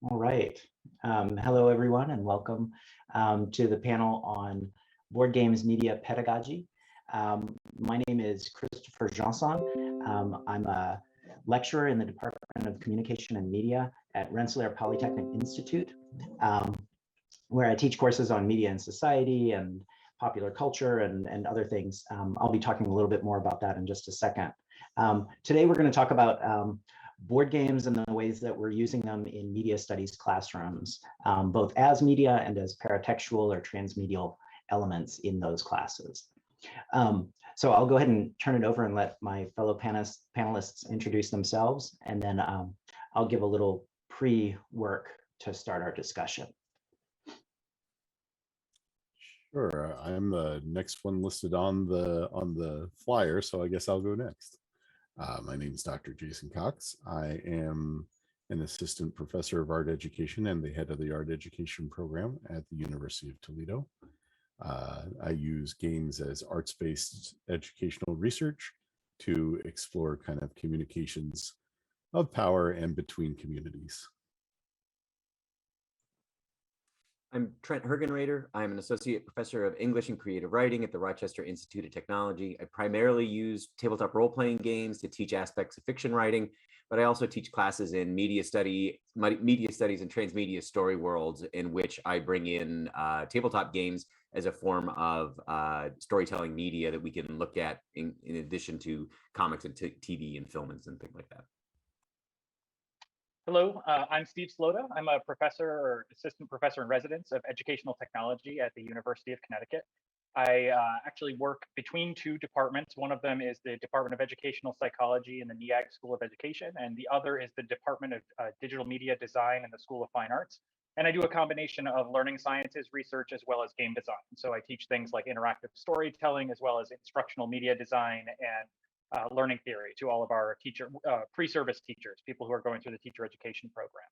All right. Hello, everyone, and welcome to the panel on board games media pedagogy. My name is Christopher Jeansonne. I'm a lecturer in the Department of Communication and Media at Rensselaer Polytechnic Institute, where I teach courses on media and society and popular culture and other things. I'll be talking a little bit more about that in just a second. Today, we're going to talk about board games and the ways that we're using them in media studies classrooms, both as media and as paratextual or transmedial elements in those classes. So I'll go ahead and turn it over and let my fellow panelists introduce themselves, and then I'll give a little pre-work to start our discussion. Sure, I'm the next one listed on the flyer, so I guess I'll go next. My name is Dr. Jason Cox. I am an assistant professor of art education and the head of the art education program at the University of Toledo. I use games as arts-based educational research to explore kind of communications of power and between communities. I'm Trent Hergenrader. I'm an associate professor of English and creative writing at the Rochester Institute of Technology. I primarily use tabletop role-playing games to teach aspects of fiction writing, but I also teach classes in media studies and transmedia story worlds, in which I bring in tabletop games as a form of storytelling media that we can look at in addition to comics and TV and film and things like that. Hello, I'm Steve Slota. I'm a professor or assistant professor in residence of educational technology at the University of Connecticut. I actually work between two departments. One of them is the Department of Educational Psychology in the NEAG School of Education, and the other is the Department of Digital Media Design in the School of Fine Arts. And I do a combination of learning sciences research as well as game design. So I teach things like interactive storytelling as well as instructional media design and learning theory to all of our pre-service teachers, people who are going through the teacher education program.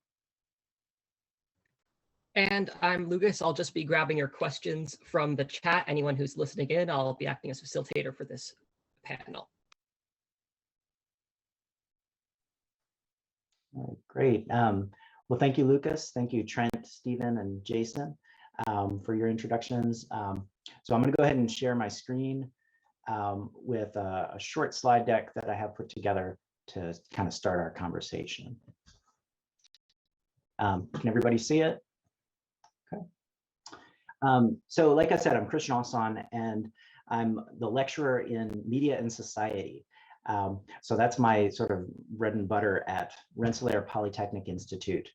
And I'm Lucas. I'll just be grabbing your questions from the chat. Anyone who's listening in, I'll be acting as facilitator for this panel. All right, great. Well, thank you, Lucas. Thank you, Trent, Stephen, and Jason, for your introductions. So I'm going to go ahead and share my screen with a short slide deck that I have put together to kind of start our conversation. Can everybody see it? Okay. So like I said, I'm Chris Jeansonne, and I'm the lecturer in media and society. So that's my sort of bread and butter at Rensselaer Polytechnic Institute.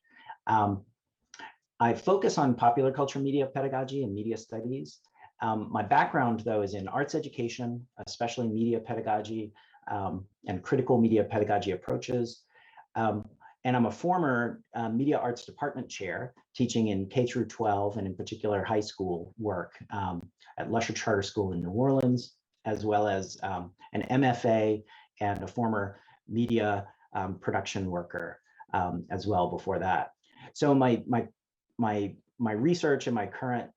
I focus on popular culture media pedagogy and media studies. My background, though, is in arts education, especially media pedagogy and critical media pedagogy approaches. And I'm a former media arts department chair, teaching in K-12 and in particular high school work at Lusher Charter School in New Orleans, as well as an MFA and a former media production worker as well before that. So my research and my current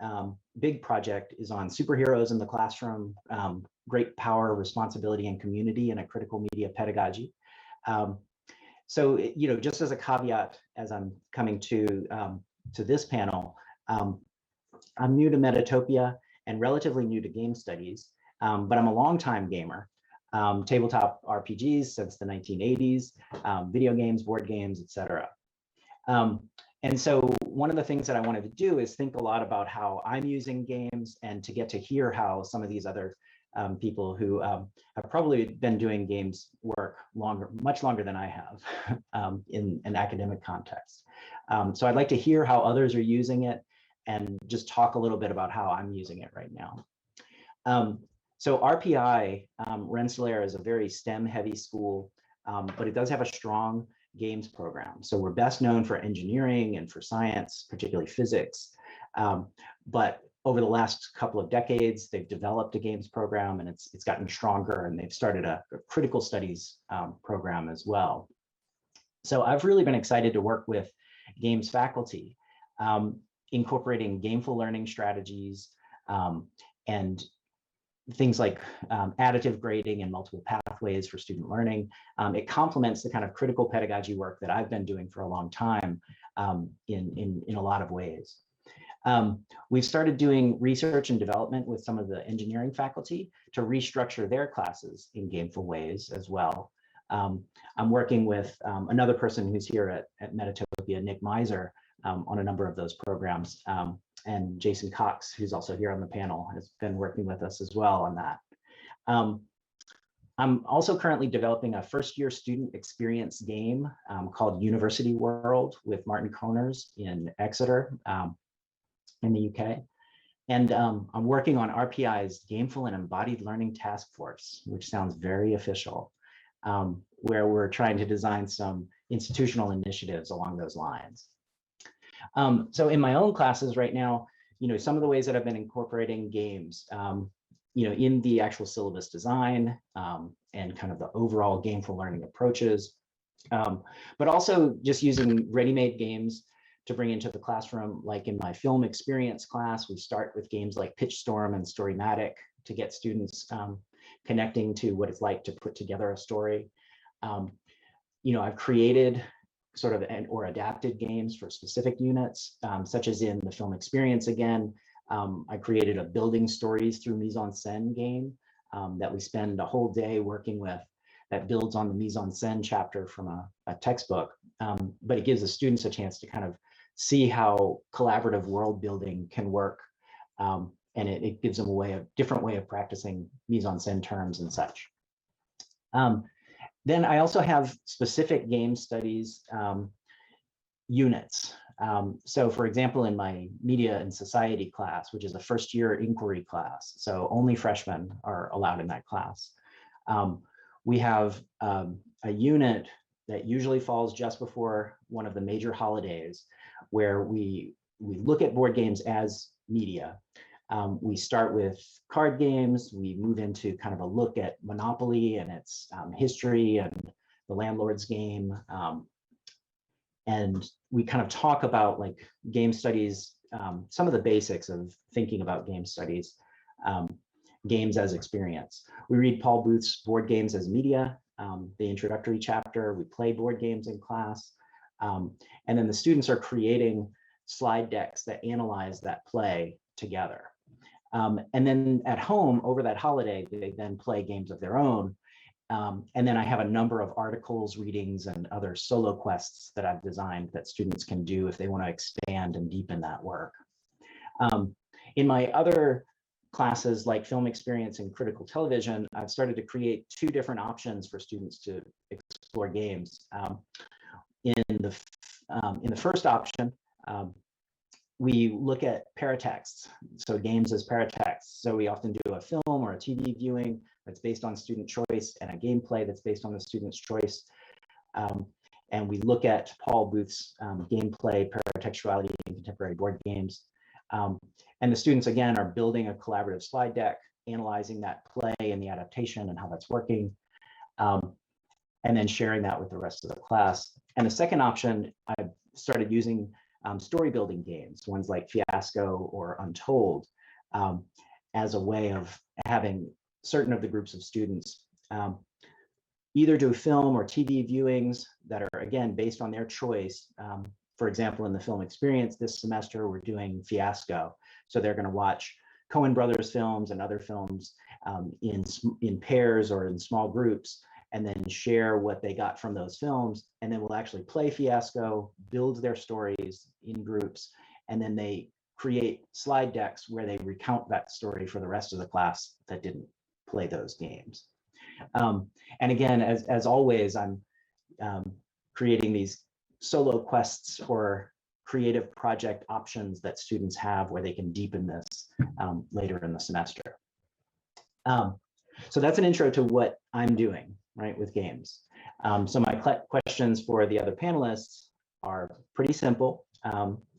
big project is on superheroes in the classroom, great power, responsibility, and community in a critical media pedagogy. So, you know, just as a caveat, as I'm coming to this panel, I'm new to METATOPIA and relatively new to game studies, but I'm a longtime gamer. Tabletop RPGs since the 1980s, video games, board games, etc. And so one of the things that I wanted to do is think a lot about how I'm using games and to get to hear how some of these other people who have probably been doing games work much longer than I have in an academic context. So I'd like to hear how others are using it and just talk a little bit about how I'm using it right now. So RPI, Rensselaer, is a very STEM heavy school, but it does have a strong games program. So we're best known for engineering and for science, particularly physics. But over the last couple of decades, they've developed a games program, and it's gotten stronger, and they've started a critical studies program as well. So I've really been excited to work with games faculty, incorporating gameful learning strategies and things like additive grading and multiple pathways for student learning. It complements the kind of critical pedagogy work that I've been doing for a long time in a lot of ways. We've started doing research and development with some of the engineering faculty to restructure their classes in gameful ways as well. I'm working with another person who's here at METATOPIA, Nick Miser, on a number of those programs. And Jason Cox, who's also here on the panel, has been working with us as well on that. I'm also currently developing a first-year student experience game called University World with Martin Coners in Exeter in the UK. And I'm working on RPI's Gameful and Embodied Learning Task Force, which sounds very official, where we're trying to design some institutional initiatives along those lines. So in my own classes right now, some of the ways that I've been incorporating games, in the actual syllabus design and kind of the overall gameful learning approaches, but also just using ready-made games to bring into the classroom. Like in my film experience class, we start with games like Pitch Storm and Storymatic to get students connecting to what it's like to put together a story. I've created sort of or adapted games for specific units, such as in the film experience again. I created a building stories through mise-en-scène game that we spend a whole day working with, that builds on the mise-en-scène chapter from a textbook, but it gives the students a chance to kind of see how collaborative world building can work, and it gives them a different way of practicing mise-en-scène terms and such. Then I also have specific game studies units. So for example, in my media and society class, which is a first year inquiry class, so only freshmen are allowed in that class, we have a unit that usually falls just before one of the major holidays, where we look at board games as media. We start with card games, we move into kind of a look at Monopoly and its history and the landlord's game. And we kind of talk about like game studies, some of the basics of thinking about game studies, games as experience. We read Paul Booth's Board Games as Media, the introductory chapter. We play board games in class. And then the students are creating slide decks that analyze that play together. And then at home over that holiday, they then play games of their own. And then I have a number of articles, readings, and other solo quests that I've designed that students can do if they want to expand and deepen that work. In my other classes like film experience and critical television, I've started to create 2 different options for students to explore games. In the first option, we look at paratexts, so games as paratexts. So we often do a film or a TV viewing that's based on student choice and a gameplay that's based on the student's choice. And we look at Paul Booth's gameplay, paratextuality in contemporary board games. And the students, again, are building a collaborative slide deck, analyzing that play and the adaptation and how that's working, and then sharing that with the rest of the class. And the second option, I've started using story building games, ones like Fiasco or Untold, as a way of having certain of the groups of students either do film or TV viewings that are, again, based on their choice. For example, in the film experience this semester, we're doing Fiasco. So they're going to watch Coen Brothers films and other films in pairs or in small groups, and then share what they got from those films. And then we'll actually play Fiasco, build their stories in groups, and then they create slide decks where they recount that story for the rest of the class that didn't play those games. And again, as always, I'm creating these solo quests or creative project options that students have where they can deepen this later in the semester. So that's an intro to what I'm doing, right, with games. So my questions for the other panelists are pretty simple.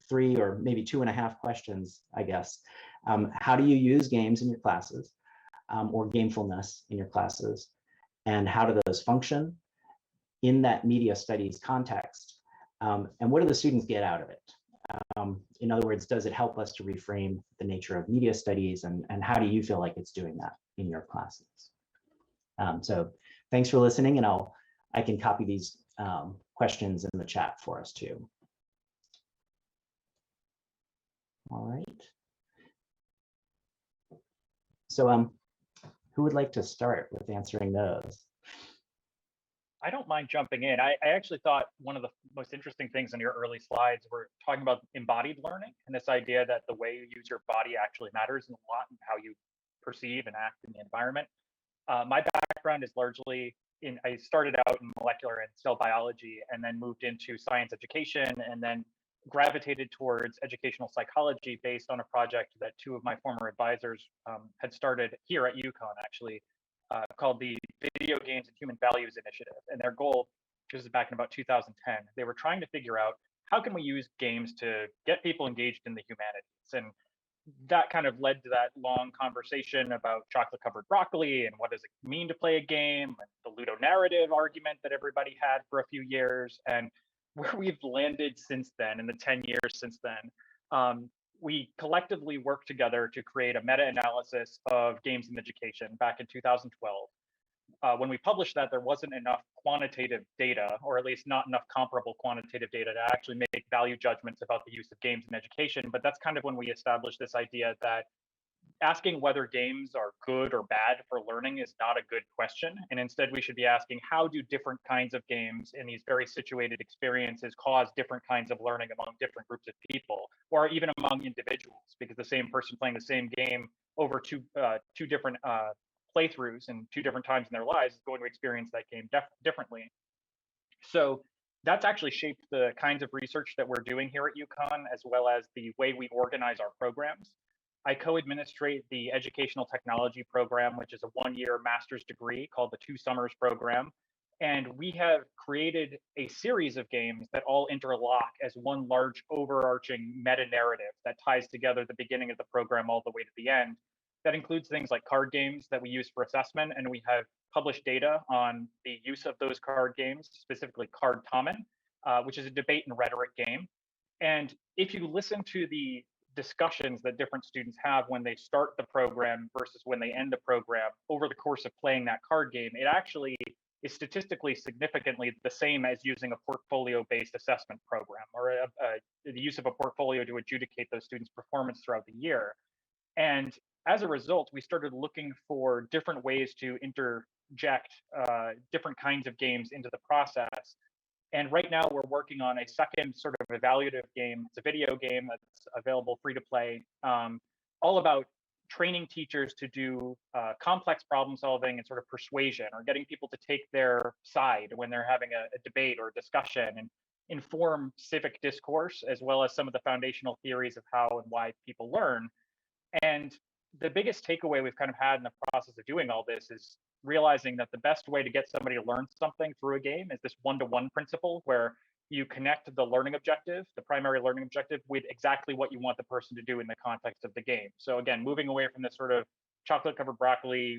3 or maybe 2.5 questions, I guess. How do you use games in your classes, or gamefulness in your classes? And how do those function in that media studies context? And what do the students get out of it? In other words, does it help us to reframe the nature of media studies, and how do you feel like it's doing that in your classes? So thanks for listening, and I can copy these questions in the chat for us too. All right. So who would like to start with answering those? I don't mind jumping in. I actually thought one of the most interesting things in your early slides were talking about embodied learning and this idea that the way you use your body actually matters a lot in how you perceive and act in the environment. My background is largely I started out in molecular and cell biology and then moved into science education and then gravitated towards educational psychology based on a project that two of my former advisors had started here at UConn, actually, called the Video Games and Human Values Initiative. And their goal, which was back in about 2010, they were trying to figure out how can we use games to get people engaged in the humanities. And that kind of led to that long conversation about chocolate covered broccoli and what does it mean to play a game, and the ludonarrative argument that everybody had for a few years. And where we've landed since then, in the 10 years since then, we collectively worked together to create a meta-analysis of games in education back in 2012. When we published that, there wasn't enough quantitative data, or at least not enough comparable quantitative data to actually make value judgments about the use of games in education. But that's kind of when we established this idea that asking whether games are good or bad for learning is not a good question. And instead, we should be asking, how do different kinds of games in these very situated experiences cause different kinds of learning among different groups of people, or even among individuals? Because the same person playing the same game over two different playthroughs and two different times in their lives is going to experience that game differently. So that's actually shaped the kinds of research that we're doing here at UConn, as well as the way we organize our programs. I co-administrate the educational technology program, which is a one-year master's degree called the 2 Summers program. And we have created a series of games that all interlock as one large overarching meta-narrative that ties together the beginning of the program all the way to the end. That includes things like card games that we use for assessment, and we have published data on the use of those card games, specifically Card Tommen, which is a debate and rhetoric game. And if you listen to the discussions that different students have when they start the program versus when they end the program over the course of playing that card game, it actually is statistically significantly the same as using a portfolio-based assessment program, or the use of a portfolio to adjudicate those students' performance throughout the year. And as a result, we started looking for different ways to interject different kinds of games into the process. And right now we're working on a second sort of evaluative game. It's a video game that's available free to play, all about training teachers to do complex problem solving and sort of persuasion, or getting people to take their side when they're having a debate or a discussion, and inform civic discourse, as well as some of the foundational theories of how and why people learn. And the biggest takeaway we've kind of had in the process of doing all this is realizing that the best way to get somebody to learn something through a game is this one-to-one principle, where you connect the learning objective, the primary learning objective, with exactly what you want the person to do in the context of the game. So again, moving away from this sort of chocolate-covered broccoli,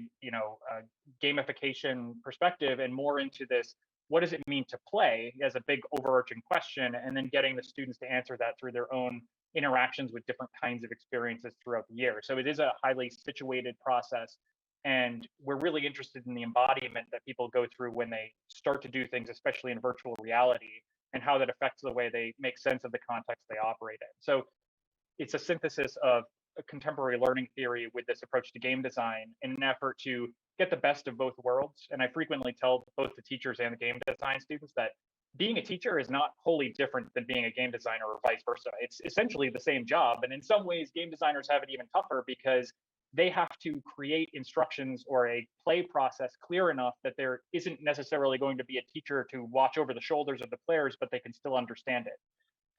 gamification perspective, and more into this, what does it mean to play, as a big overarching question, and then getting the students to answer that through their own interactions with different kinds of experiences throughout the year. So it is a highly situated process. And we're really interested in the embodiment that people go through when they start to do things, especially in virtual reality, and how that affects the way they make sense of the context they operate in. So it's a synthesis of a contemporary learning theory with this approach to game design in an effort to get the best of both worlds. And I frequently tell both the teachers and the game design students that being a teacher is not wholly different than being a game designer, or vice versa. It's essentially the same job. And in some ways, game designers have it even tougher, because they have to create instructions or a play process clear enough that there isn't necessarily going to be a teacher to watch over the shoulders of the players, but they can still understand it.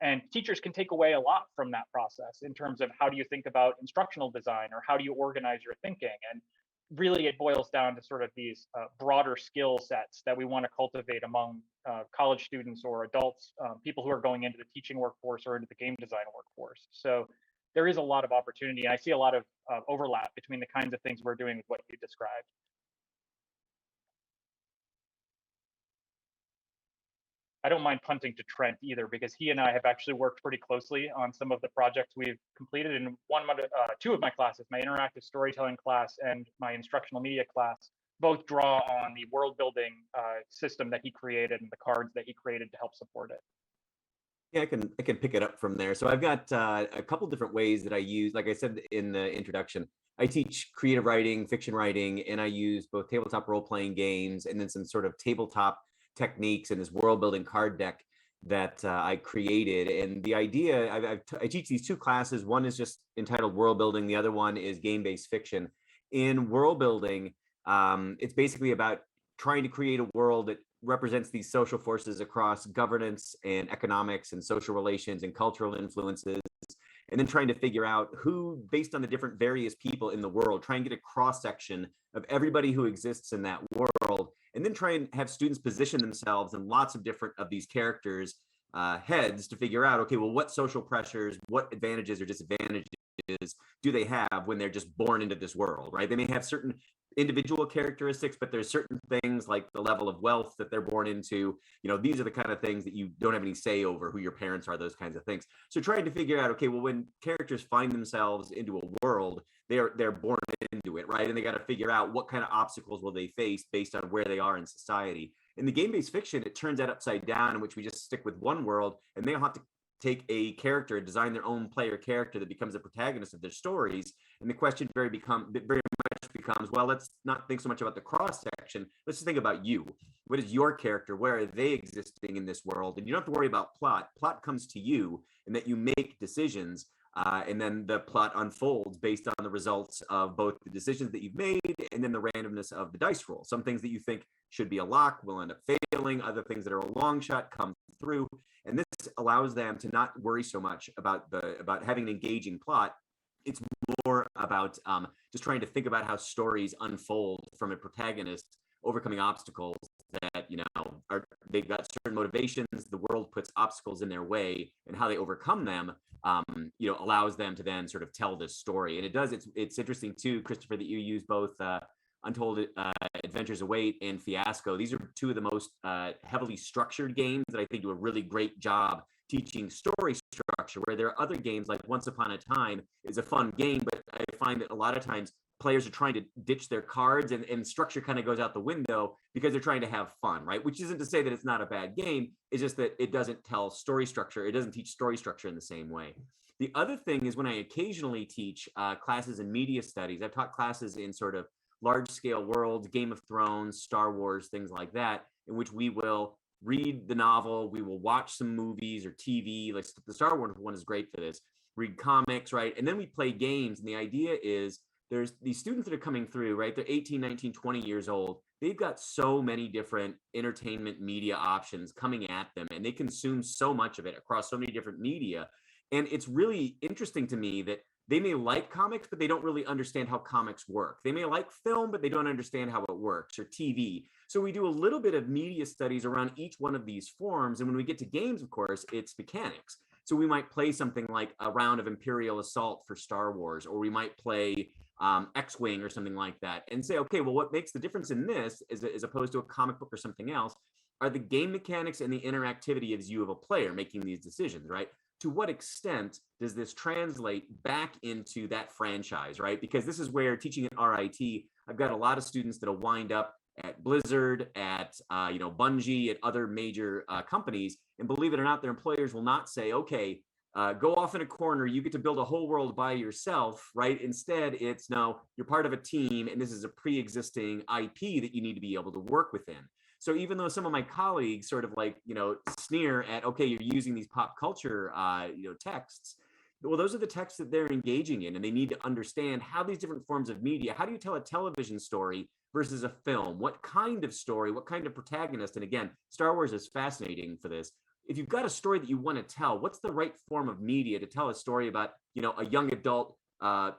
And teachers can take away a lot from that process in terms of how do you think about instructional design, or how do you organize your thinking. And really it boils down to sort of these broader skill sets that we want to cultivate among college students or adults, people who are going into the teaching workforce or into the game design workforce. So there is a lot of opportunity, and I see a lot of overlap between the kinds of things we're doing with what you described. I don't mind punting to Trent either, because he and I have actually worked pretty closely on some of the projects we've completed. In two of my classes, my interactive storytelling class and my instructional media class, both draw on the world building system that he created and the cards that he created to help support it. Yeah, I can pick it up from there. So I've got a couple different ways that I use. Like I said in the introduction, I teach creative writing, fiction writing, and I use both tabletop role-playing games and then some sort of tabletop techniques and this world-building card deck that I created. And the idea, I teach these two classes. One is just entitled world building. The other one is game-based fiction. In world building, it's basically about trying to create a world that represents these social forces across governance and economics and social relations and cultural influences, and then trying to figure out who, based on the different various people in the world, try and get a cross section of everybody who exists in that world, and then try and have students position themselves in lots of different of these characters' heads to figure out, okay, well, what social pressures, what advantages or disadvantages do they have when they're just born into this world, right? They may have certain individual characteristics, but there's certain things like the level of wealth that they're born into. These are the kind of things that you don't have any say over, who your parents are, those kinds of things. So trying to figure out, okay, well, when characters find themselves into a world, they're born into it, right? And they got to figure out what kind of obstacles will they face based on where they are in society. In the game-based fiction, it turns that upside down, in which we just stick with one world, and they'll have to take a character, design their own player character that becomes a protagonist of their stories. And the question very much becomes, well, let's not think so much about the cross section. Let's just think about you. What is your character? Where are they existing in this world? And you don't have to worry about plot. Plot comes to you, and that you make decisions. And then the plot unfolds based on the results of both the decisions that you've made and then the randomness of the dice roll. Some things that you think should be a lock will end up failing. Other things that are a long shot come through. And this allows them to not worry so much about having an engaging plot. It's more about just trying to think about how stories unfold from a protagonist overcoming obstacles that they've got certain motivations. The world puts obstacles in their way, and how they overcome them allows them to then sort of tell this story. And it's interesting too, Christopher, that you use both Untold Adventures Await and Fiasco. These are two of the most heavily structured games that I think do a really great job teaching story structure, where there are other games like Once Upon a Time is a fun game, but I find that a lot of times players are trying to ditch their cards and structure kind of goes out the window because they're trying to have fun, right? Which isn't to say that it's not a bad game. It's just that it doesn't tell story structure. It doesn't teach story structure in the same way. The other thing is when I occasionally teach classes in media studies, I've taught classes in sort of large scale worlds, Game of Thrones, Star Wars, things like that, in which we will read the novel, we will watch some movies or TV, like the Star Wars one is great for this, read comics, right? And then we play games. And the idea is there's these students that are coming through, right? They're 18, 19, 20 years old. They've got so many different entertainment media options coming at them, and they consume so much of it across so many different media. And it's really interesting to me that they may like comics, but they don't really understand how comics work. They may like film, but they don't understand how it works, or TV. So we do a little bit of media studies around each one of these forms. And when we get to games, of course, it's mechanics. So we might play something like a round of Imperial Assault for Star Wars, or we might play X-Wing or something like that, and say, okay, well, what makes the difference in this as opposed to a comic book or something else are the game mechanics and the interactivity as you of a player making these decisions, right? To what extent does this translate back into that franchise, right? Because this is where teaching at RIT, I've got a lot of students that'll wind up at Blizzard, at Bungie, at other major companies, and believe it or not, their employers will not say, okay, go off in a corner, you get to build a whole world by yourself, right? Instead, it's no, you're part of a team, and this is a pre-existing IP that you need to be able to work within. So even though some of my colleagues sort of sneer at, okay, you're using these pop culture, texts, well, those are the texts that they're engaging in, and they need to understand how these different forms of media, how do you tell a television story versus a film? What kind of story, what kind of protagonist? And again, Star Wars is fascinating for this. If you've got a story that you want to tell, what's the right form of media to tell a story about, a young adult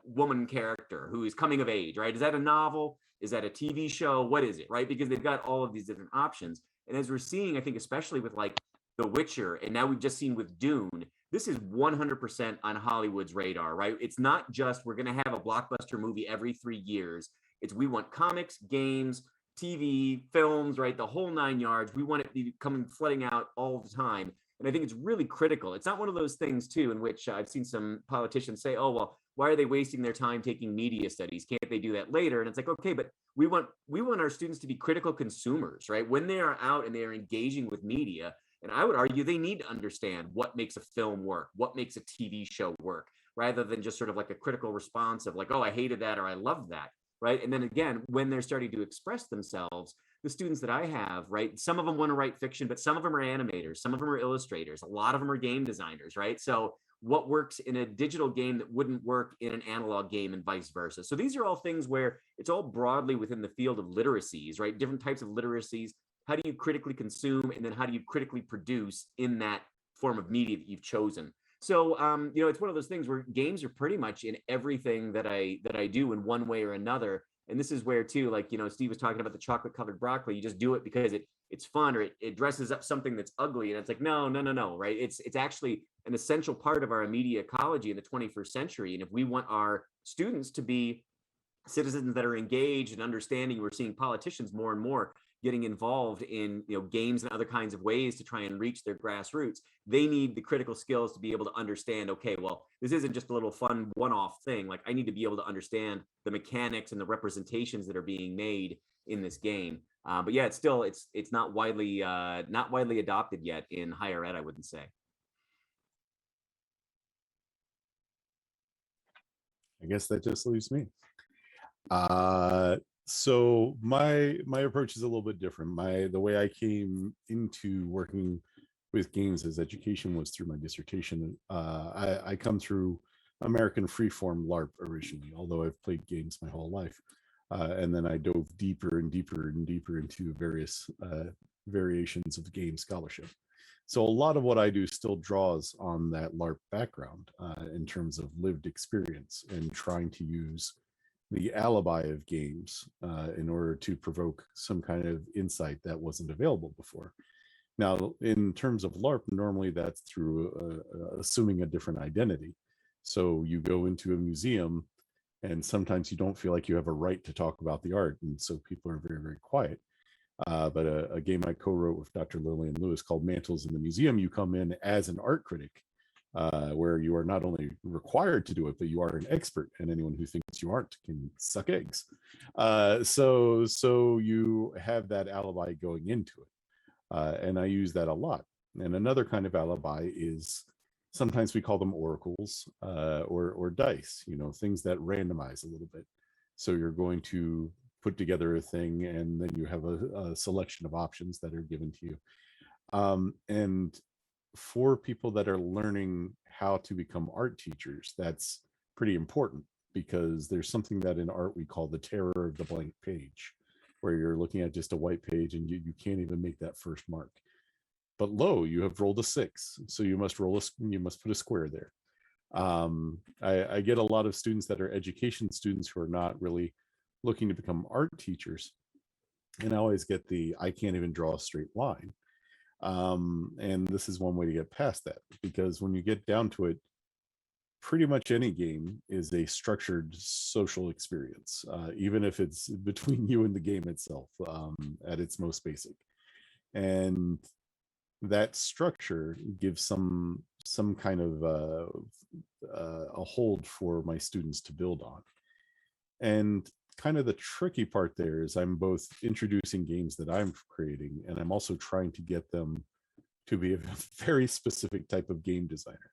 woman character who is coming of age, right? Is that a novel? Is that a TV show? What is it, right? Because they've got all of these different options. And as we're seeing, I think, especially with The Witcher, and now we've just seen with Dune, this is 100% on Hollywood's radar, right? It's not just we're going to have a blockbuster movie every 3 years. It's we want comics, games, TV, films, right? The whole 9 yards. We want it to be coming flooding out all the time. And I think it's really critical. It's not one of those things, too, in which I've seen some politicians say, oh, well, why are they wasting their time taking media studies? Can't they do that later? And it's like, okay, but we want our students to be critical consumers, right? When they are out and they are engaging with media, And I would argue they need to understand what makes a film work, what makes a TV show work, rather than just sort of like a critical response of like, oh, I hated that or I loved that, right? And then again, when they're starting to express themselves, the students that I have, right, some of them want to write fiction, but some of them are animators, some of them are illustrators, a lot of them are game designers, right? So what works in a digital game that wouldn't work in an analog game and vice versa. So these are all things where it's all broadly within the field of literacies, right? Different types of literacies. How do you critically consume, and then how do you critically produce in that form of media that you've chosen? So you know, it's one of those things where games are pretty much in everything that I do in one way or another. And this is where too, like, you know, Steve was talking about the chocolate covered broccoli. You just do it because it's fun, or it dresses up something that's ugly, and it's like no, right? It's actually an essential part of our media ecology in the 21st century. And if we want our students to be citizens that are engaged and understanding, we're seeing politicians more and more getting involved in, you know, games and other kinds of ways to try and reach their grassroots. They need the critical skills to be able to understand, okay, well, this isn't just a little fun one-off thing. Like, I need to be able to understand the mechanics and the representations that are being made in this game. But yeah, it's not widely adopted yet in higher ed, I wouldn't say. I guess that just leaves me. So my approach is a little bit different. The way I came into working with games as education was through my dissertation. I come through American freeform LARP originally, although I've played games my whole life. And then I dove deeper and deeper and deeper into various variations of game scholarship. So a lot of what I do still draws on that LARP background in terms of lived experience and trying to use the alibi of games in order to provoke some kind of insight that wasn't available before. Now, in terms of LARP, normally that's through assuming a different identity. So you go into a museum and sometimes you don't feel like you have a right to talk about the art. And so people are very, very quiet. But a game I co-wrote with Dr. Lillian Lewis called Mantles in the Museum, you come in as an art critic, where you are not only required to do it, but you are an expert, and anyone who thinks you aren't can suck eggs. So you have that alibi going into it, and I use that a lot. And another kind of alibi is sometimes we call them oracles or dice, you know, things that randomize a little bit. So you're going to put together a thing, and then you have a selection of options that are given to you. And for people that are learning how to become art teachers, that's pretty important, because there's something that in art we call the terror of the blank page, where you're looking at just a white page and you can't even make that first mark. But lo, you have rolled a 6, so you must put a square there. I get a lot of students that are education students who are not really looking to become art teachers, and I always get I can't even draw a straight line. And this is one way to get past that, because when you get down to it, pretty much any game is a structured social experience, even if it's between you and the game itself, at its most basic. And that structure gives some kind of a hold for my students to build on. And kind of the tricky part there is I'm both introducing games that I'm creating, and I'm also trying to get them to be a very specific type of game designer,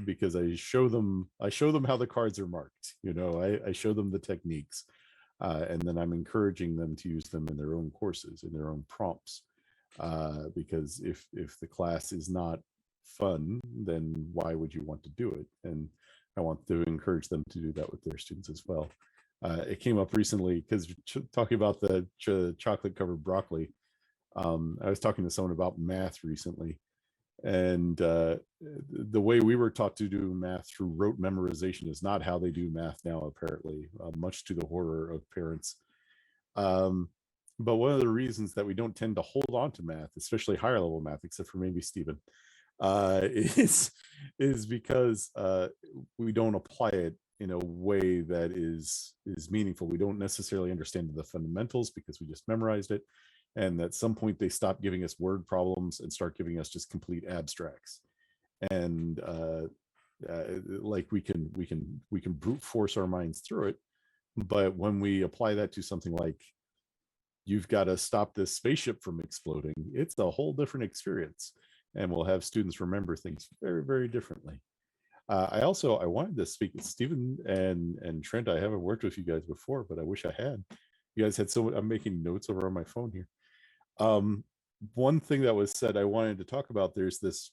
because I show them how the cards are marked. You know, I show them the techniques, and then I'm encouraging them to use them in their own courses, in their own prompts, because if the class is not fun, then why would you want to do it? And I want to encourage them to do that with their students as well. It came up recently because talking about the chocolate covered broccoli, I was talking to someone about math recently, and the way we were taught to do math through rote memorization is not how they do math now, apparently, much to the horror of parents. But one of the reasons that we don't tend to hold on to math, especially higher level math, except for maybe Stephen, is because we don't apply it in a way that is meaningful. We don't necessarily understand the fundamentals because we just memorized it, and at some point they stop giving us word problems and start giving us just complete abstracts. And like we can brute force our minds through it, but when we apply that to something like you've got to stop this spaceship from exploding. It's a whole different experience, and we'll have students remember things very, very differently. I wanted to speak with Stephen and Trent. I haven't worked with you guys before, but I wish I had. You guys had I'm making notes over on my phone here. One thing that was said I wanted to talk about, there's this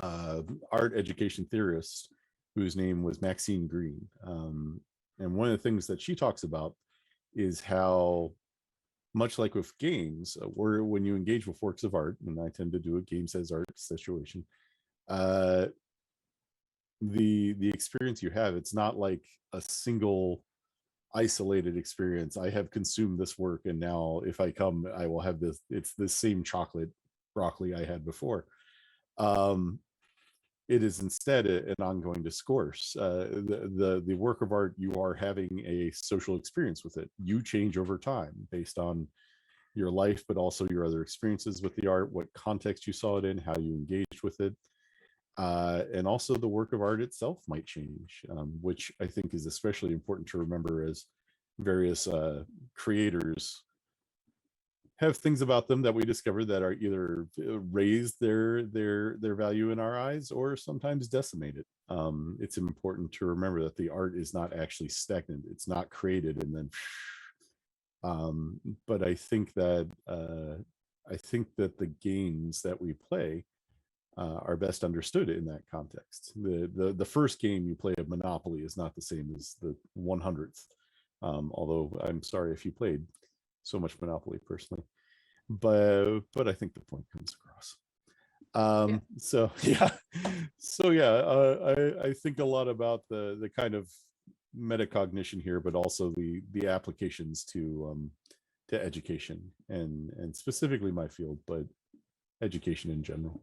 art education theorist whose name was Maxine Green. And one of the things that she talks about is how, much like with games, when you engage with works of art, and I tend to do a games as art situation, the experience you have, it's not like a single isolated experience. I have consumed this work, and now if I come, I will have this. It's the same chocolate broccoli I had before. It is instead an ongoing discourse. The work of art, you are having a social experience with it. You change over time based on your life, but also your other experiences with the art, what context you saw it in, how you engaged with it. And also the work of art itself might change, which I think is especially important to remember as various creators have things about them that we discover that are either raise their value in our eyes or sometimes decimate it. It's important to remember that the art is not actually stagnant. It's not created and then but I think that the games that we play are best understood in that context. The first game you play of Monopoly is not the same as the 100th. Although I'm sorry if you played so much Monopoly personally, but I think the point comes across. I think a lot about the kind of metacognition here, but also the applications to education and specifically my field, but education in general.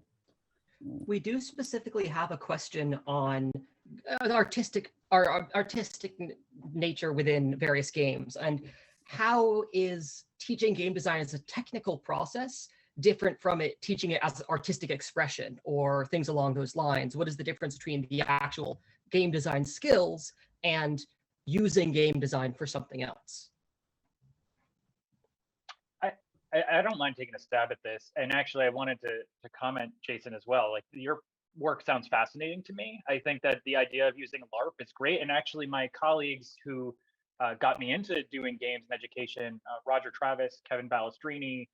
We do specifically have a question on our artistic nature within various games, and how is teaching game design as a technical process different from teaching it as artistic expression or things along those lines? What is the difference between the actual game design skills and using game design for something else? I don't mind taking a stab at this. And actually, I wanted to comment, Jason, as well. Like, your work sounds fascinating to me. I think that the idea of using LARP is great. And actually, my colleagues who got me into doing games and education, Roger Travis, Kevin Balestrini,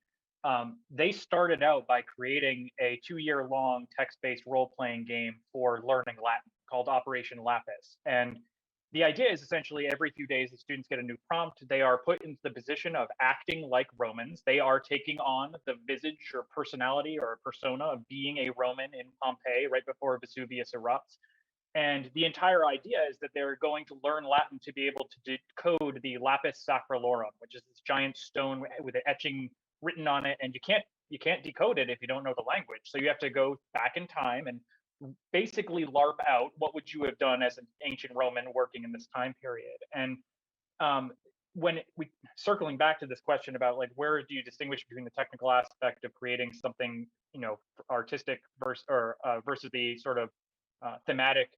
they started out by creating a 2-year-long text-based role-playing game for learning Latin called Operation Lapis. And the idea is essentially every few days, the students get a new prompt. They are put into the position of acting like Romans. They are taking on the visage or personality or persona of being a Roman in Pompeii right before Vesuvius erupts. And the entire idea is that they're going to learn Latin to be able to decode the lapis sacralorum, which is this giant stone with an etching written on it. And you can't decode it if you don't know the language. So you have to go back in time and basically LARP out what would you have done as an ancient Roman working in this time period. And when we circling back to this question about like where do you distinguish between the technical aspect of creating something artistic versus the sort of thematic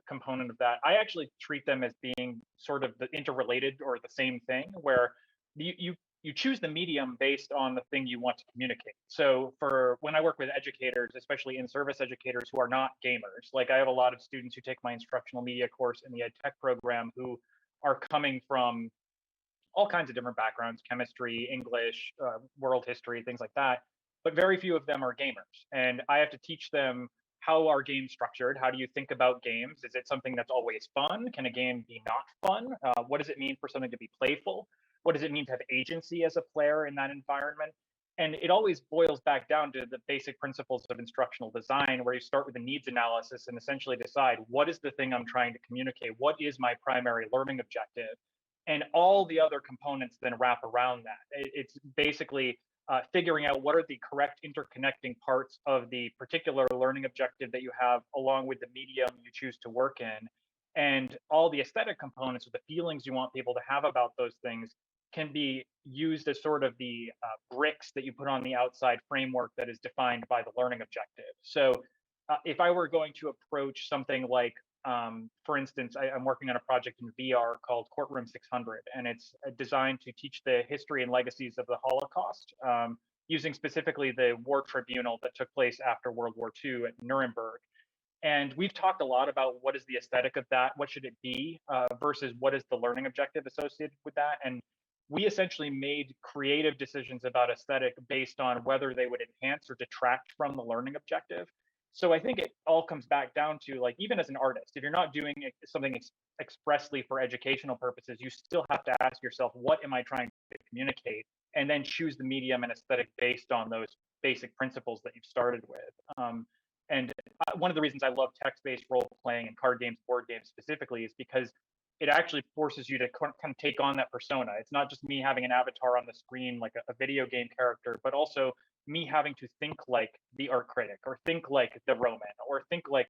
component of that, I actually treat them as being sort of the interrelated or the same thing, where you choose the medium based on the thing you want to communicate. So for when I work with educators, especially in-service educators who are not gamers, like I have a lot of students who take my instructional media course in the ed tech program who are coming from all kinds of different backgrounds, chemistry, English, world history, things like that. But very few of them are gamers. And I have to teach them how are games structured? How do you think about games? Is it something that's always fun? Can a game be not fun? What does it mean for something to be playful? What does it mean to have agency as a player in that environment? And it always boils back down to the basic principles of instructional design, where you start with a needs analysis and essentially decide what is the thing I'm trying to communicate? What is my primary learning objective? And all the other components then wrap around that. It's basically figuring out what are the correct interconnecting parts of the particular learning objective that you have, along with the medium you choose to work in. And all the aesthetic components or the feelings you want people to have about those things can be used as sort of the bricks that you put on the outside framework that is defined by the learning objective. So if I were going to approach something like For instance, I'm working on a project in VR called Courtroom 600, and it's designed to teach the history and legacies of the Holocaust, using specifically the war tribunal that took place after World War II at Nuremberg. And we've talked a lot about what is the aesthetic of that, what should it be, versus what is the learning objective associated with that. And we essentially made creative decisions about aesthetic based on whether they would enhance or detract from the learning objective. So I think it all comes back down to, like, even as an artist, if you're not doing something expressly for educational purposes, you still have to ask yourself, what am I trying to communicate? And then choose the medium and aesthetic based on those basic principles that you've started with. And one of the reasons I love text-based role playing and card games, board games specifically, is because it actually forces you to kind of take on that persona. It's not just me having an avatar on the screen like a video game character, but also me having to think like the art critic, or think like the Roman, or think like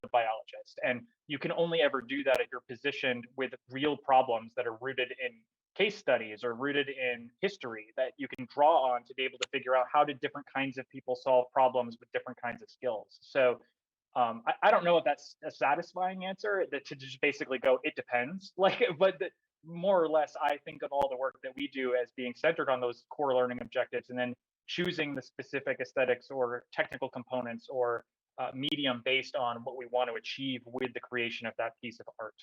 the biologist. And you can only ever do that if you're positioned with real problems that are rooted in case studies or rooted in history that you can draw on to be able to figure out how did different kinds of people solve problems with different kinds of skills. So I don't know if that's a satisfying answer, that to just basically go, it depends. Like, but more or less, I think of all the work that we do as being centered on those core learning objectives, and then choosing the specific aesthetics or technical components or medium based on what we want to achieve with the creation of that piece of art.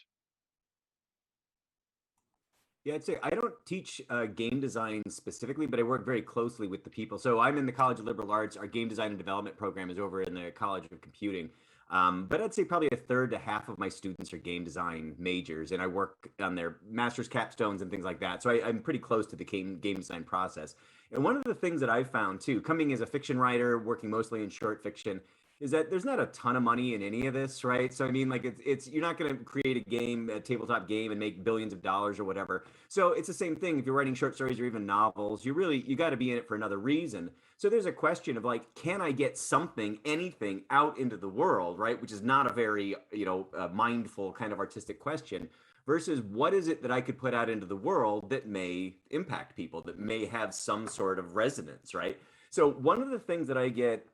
Yeah, I'd say I don't teach game design specifically, but I work very closely with the people. So I'm in the College of Liberal Arts. Our game design and development program is over in the College of Computing. But I'd say probably a third to half of my students are game design majors, and I work on their master's capstones and things like that. So I'm pretty close to the game design process. And one of the things that I've found too, coming as a fiction writer, working mostly in short fiction, is that there's not a ton of money in any of this, right? So I mean, like it's you're not going to create a game, a tabletop game, and make billions of dollars or whatever. So it's the same thing if you're writing short stories or even novels. You got to be in it for another reason. So there's a question of, like, can I get something, anything out into the world, right? Which is not a very mindful kind of artistic question. Versus what is it that I could put out into the world that may impact people, that may have some sort of resonance, right? So one of the things that I get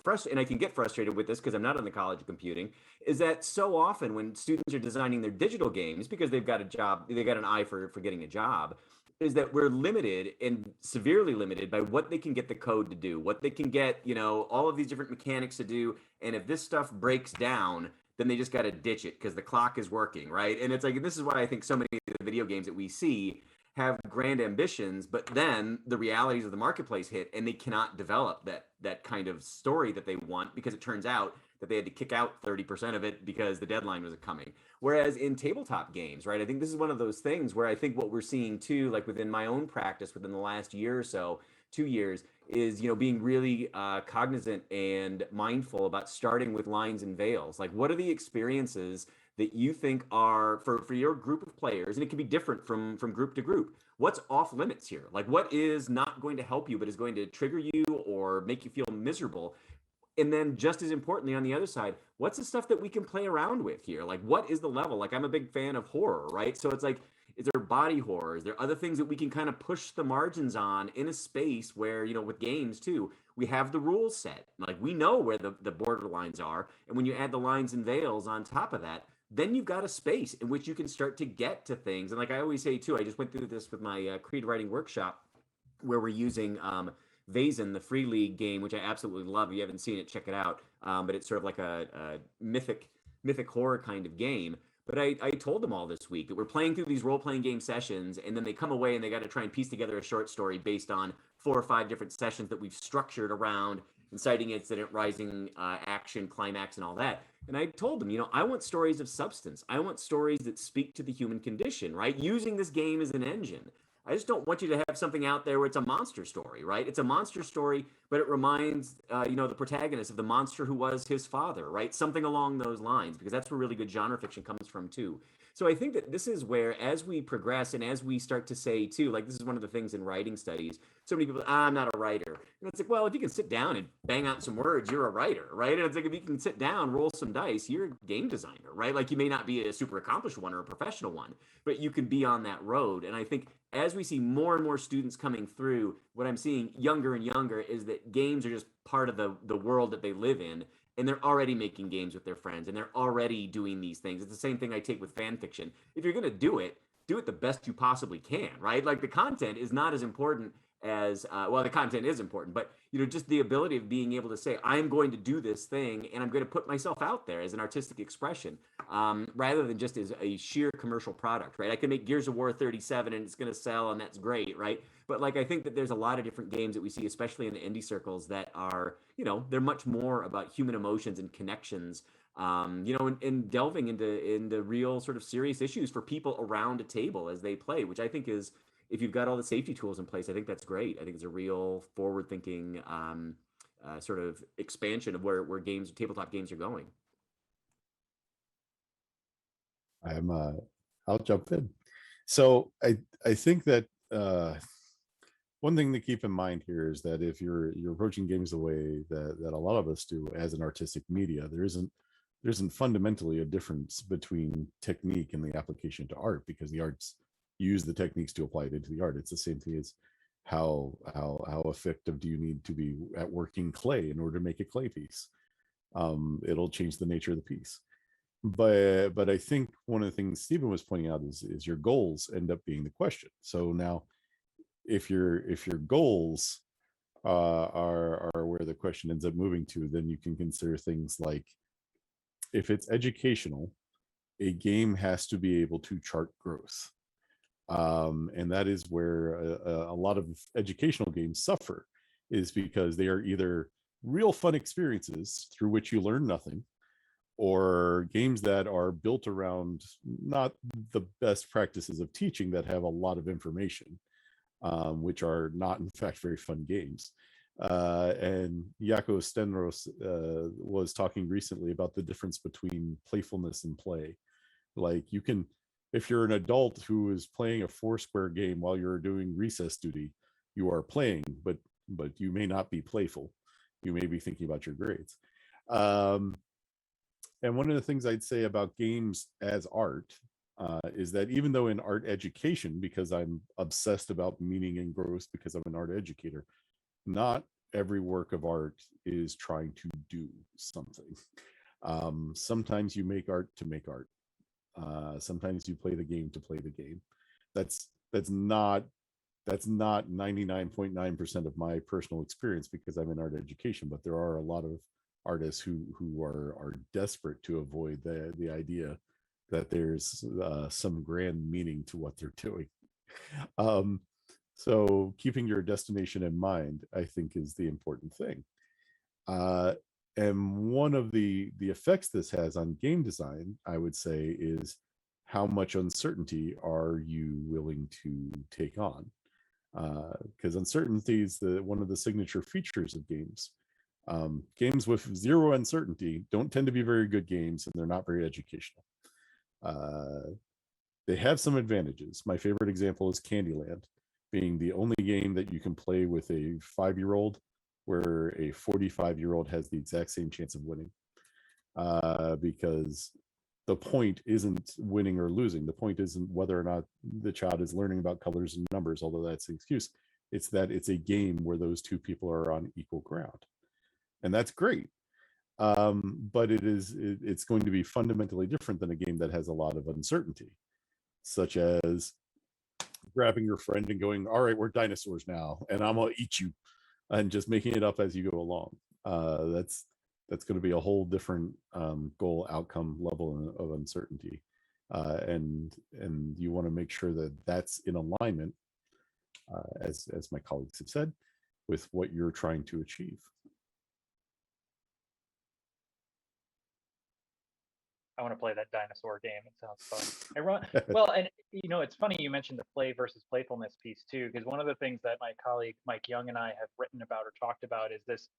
frustrated, and I can get frustrated with this because I'm not in the College of Computing, is that so often when students are designing their digital games, because they've got a job, they got an eye for getting a job, is that we're limited, and severely limited, by what they can get the code to do, what they can get, all of these different mechanics to do. And if this stuff breaks down, then they just got to ditch it because the clock is working, right? And it's like, this is why I think so many of the video games that we see have grand ambitions, but then the realities of the marketplace hit and they cannot develop that kind of story that they want, because it turns out that they had to kick out 30% of it because the deadline was coming. Whereas in tabletop games, right, I think this is one of those things where I think what we're seeing too, like within my own practice within the last year or so, 2 years, is being really cognizant and mindful about starting with lines and veils. Like, what are the experiences that you think are for your group of players, and it can be different from group to group. What's off limits here? Like, what is not going to help you but is going to trigger you or make you feel miserable? And then just as importantly, on the other side, what's the stuff that we can play around with here? Like, what is the level? Like, I'm a big fan of horror, right? So it's like, is there body horror? Is there other things that we can kind of push the margins on in a space where, with games too, we have the rules set. Like, we know where the border lines are. And when you add the lines and veils on top of that, then you've got a space in which you can start to get to things. And like I always say too, I just went through this with my creative writing workshop, where we're using Jeansonne, the Free League game, which I absolutely love. If you haven't seen it, check it out. But it's sort of like a mythic horror kind of game. But I told them all this week that we're playing through these role-playing game sessions, and then they come away and they got to try and piece together a short story based on 4 or 5 different sessions that we've structured around inciting incident, rising action, climax, and all that. And I told them, I want stories of substance. I want stories that speak to the human condition, right? Using this game as an engine. I just don't want you to have something out there where it's a monster story, right? It's a monster story, but it reminds, the protagonist of the monster who was his father, right? Something along those lines, because that's where really good genre fiction comes from too. So I think that this is where, as we progress and as we start to say too, like, this is one of the things in writing studies, so many people, I'm not a writer. And it's like, well, if you can sit down and bang out some words, you're a writer, right? And it's like, if you can sit down, roll some dice, you're a game designer, right? Like, you may not be a super accomplished one or a professional one, but you can be on that road. And I think as we see more and more students coming through, what I'm seeing younger and younger is that games are just part of the world that they live in. and they're already making games with their friends, and they're already doing these things. It's the same thing I take with fan fiction. If you're going to do it the best you possibly can, right? Like the content is not as important as well, the content is important, but just the ability of being able to say, I'm going to do this thing and I'm going to put myself out there as an artistic expression, rather than just as a sheer commercial product, right? I can make Gears of War 37 and it's going to sell and that's great, right? But like I think that there's a lot of different games that we see, especially in the indie circles, that are they're much more about human emotions and connections, and delving into real sort of serious issues for people around a table as they play, which I think is, if you've got all the safety tools in place, I think that's great. I think it's a real forward-thinking sort of expansion of where tabletop games are going. I'll jump in. So I think that one thing to keep in mind here is that if you're approaching games the way that a lot of us do as an artistic media, there isn't fundamentally a difference between technique and the application to art, because the arts use the techniques to apply it into the art. It's the same thing as how effective do you need to be at working clay in order to make a clay piece. It'll change the nature of the piece. But I think one of the things Stephen was pointing out is your goals end up being the question. So now, if your goals are where the question ends up moving to, then you can consider things like, if it's educational, a game has to be able to chart growth. And that is where a lot of educational games suffer, is because they are either real fun experiences through which you learn nothing, or games that are built around not the best practices of teaching that have a lot of information, which are not in fact very fun games. And Jaakko Stenros was talking recently about the difference between playfulness and play. Like, you can, if you're an adult who is playing a Foursquare game while you're doing recess duty, you are playing, but you may not be playful. You may be thinking about your grades. And one of the things I'd say about games as art is that even though in art education, because I'm obsessed about meaning and growth because I'm an art educator, not every work of art is trying to do something. Sometimes you make art to make art. Sometimes you play the game to play the game. That's not 99.9% of my personal experience, because I'm in art education, but there are a lot of artists who are desperate to avoid the idea that there's some grand meaning to what they're doing. So keeping your destination in mind, I think, is the important thing. And one of the effects this has on game design, I would say, is how much uncertainty are you willing to take on? Because uncertainty is one of the signature features of games. Games with zero uncertainty don't tend to be very good games, and they're not very educational. They have some advantages. My favorite example is Candyland, being the only game that you can play with a 5-year-old, where a 45-year-old has the exact same chance of winning. Because the point isn't winning or losing. The point isn't whether or not the child is learning about colors and numbers, although that's an excuse. It's that it's a game where those two people are on equal ground. And that's great. But it's going to be fundamentally different than a game that has a lot of uncertainty, such as grabbing your friend and going, all right, we're dinosaurs now, and I'm gonna eat you, and just making it up as you go along. That's going to be a whole different goal outcome level of uncertainty. And you want to make sure that that's in alignment, as my colleagues have said, with what you're trying to achieve. I want to play that dinosaur game. It sounds fun. Well, and it's funny you mentioned the play versus playfulness piece too, because one of the things that my colleague Mike Young and I have written about or talked about is this,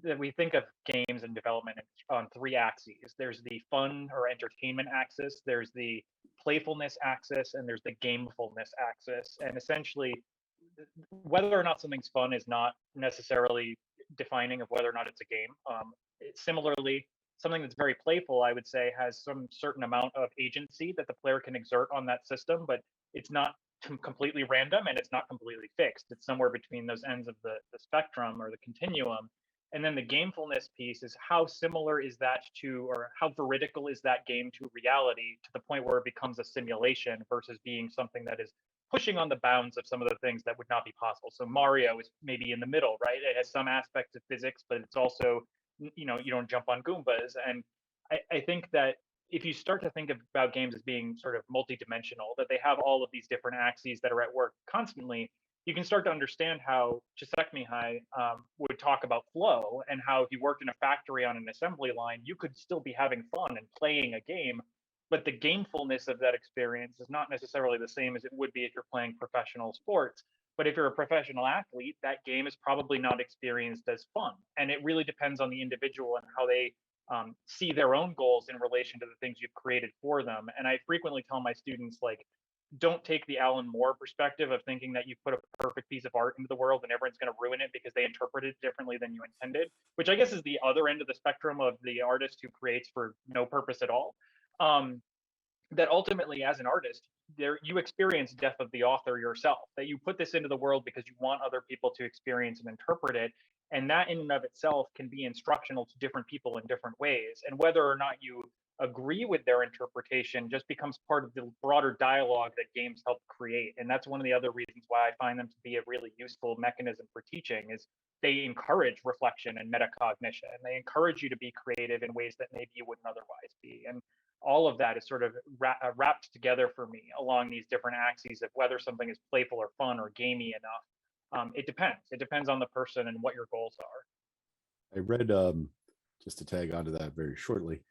that we think of games and development on 3 axes. There's the fun or entertainment axis, there's the playfulness axis, and there's the gamefulness axis. And essentially, whether or not something's fun is not necessarily defining of whether or not it's a game. Similarly, something that's very playful, I would say, has some certain amount of agency that the player can exert on that system, but it's not completely random and it's not completely fixed. It's somewhere between those ends of the spectrum or the continuum. And then the gamefulness piece is how similar is that to, or how veridical is that game to reality, to the point where it becomes a simulation versus being something that is pushing on the bounds of some of the things that would not be possible. So Mario is maybe in the middle, right? It has some aspects of physics, but it's also, you know, you don't jump on Goombas. And I think that if you start to think about games as being sort of multidimensional, that they have all of these different axes that are at work constantly, you can start to understand how Csikszentmihalyi would talk about flow, and how if you worked in a factory on an assembly line, you could still be having fun and playing a game, but the gamefulness of that experience is not necessarily the same as it would be if you're playing professional sports. But if you're a professional athlete, that game is probably not experienced as fun. And it really depends on the individual and how they see their own goals in relation to the things you've created for them. And I frequently tell my students, like, don't take the Alan Moore perspective of thinking that you put a perfect piece of art into the world and everyone's going to ruin it because they interpret it differently than you intended, which I guess is the other end of the spectrum of the artist who creates for no purpose at all. That ultimately, as an artist, you experience death of the author yourself, that you put this into the world because you want other people to experience and interpret it. And that in and of itself can be instructional to different people in different ways. And whether or not you agree with their interpretation just becomes part of the broader dialogue that games help create. And that's one of the other reasons why I find them to be a really useful mechanism for teaching, is they encourage reflection and metacognition. And they encourage you to be creative in ways that maybe you wouldn't otherwise be. And all of that is sort of wrapped together for me along these different axes of whether something is playful or fun or gamey enough. It depends. It depends on the person and what your goals are. I read, just to tag onto that very shortly,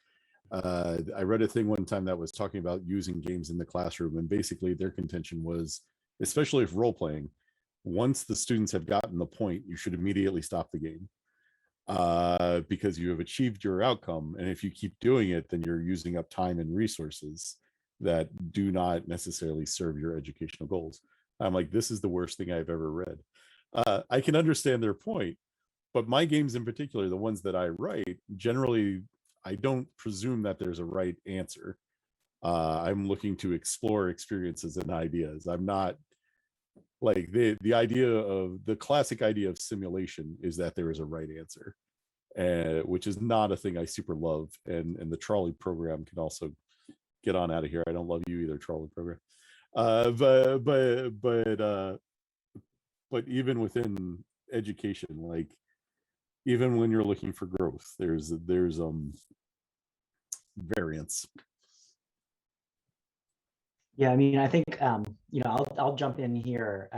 I read a thing one time that was talking about using games in the classroom, and basically their contention was, especially if role playing, once the students have gotten the point, you should immediately stop the game, because you have achieved your outcome. And if you keep doing it, then you're using up time and resources that do not necessarily serve your educational goals. I'm like, this is the worst thing I've ever read. I can understand their point, but my games in particular, the ones that I write, generally, I don't presume that there's a right answer. I'm looking to explore experiences and ideas. I'm not like the idea of the classic idea of simulation is that there is a right answer, which is not a thing I super love. And the trolley program can also get on out of here. I don't love you either, trolley program. But even within education, like even when you're looking for growth, there's variance. Yeah, I mean, I think you know, I'll jump in here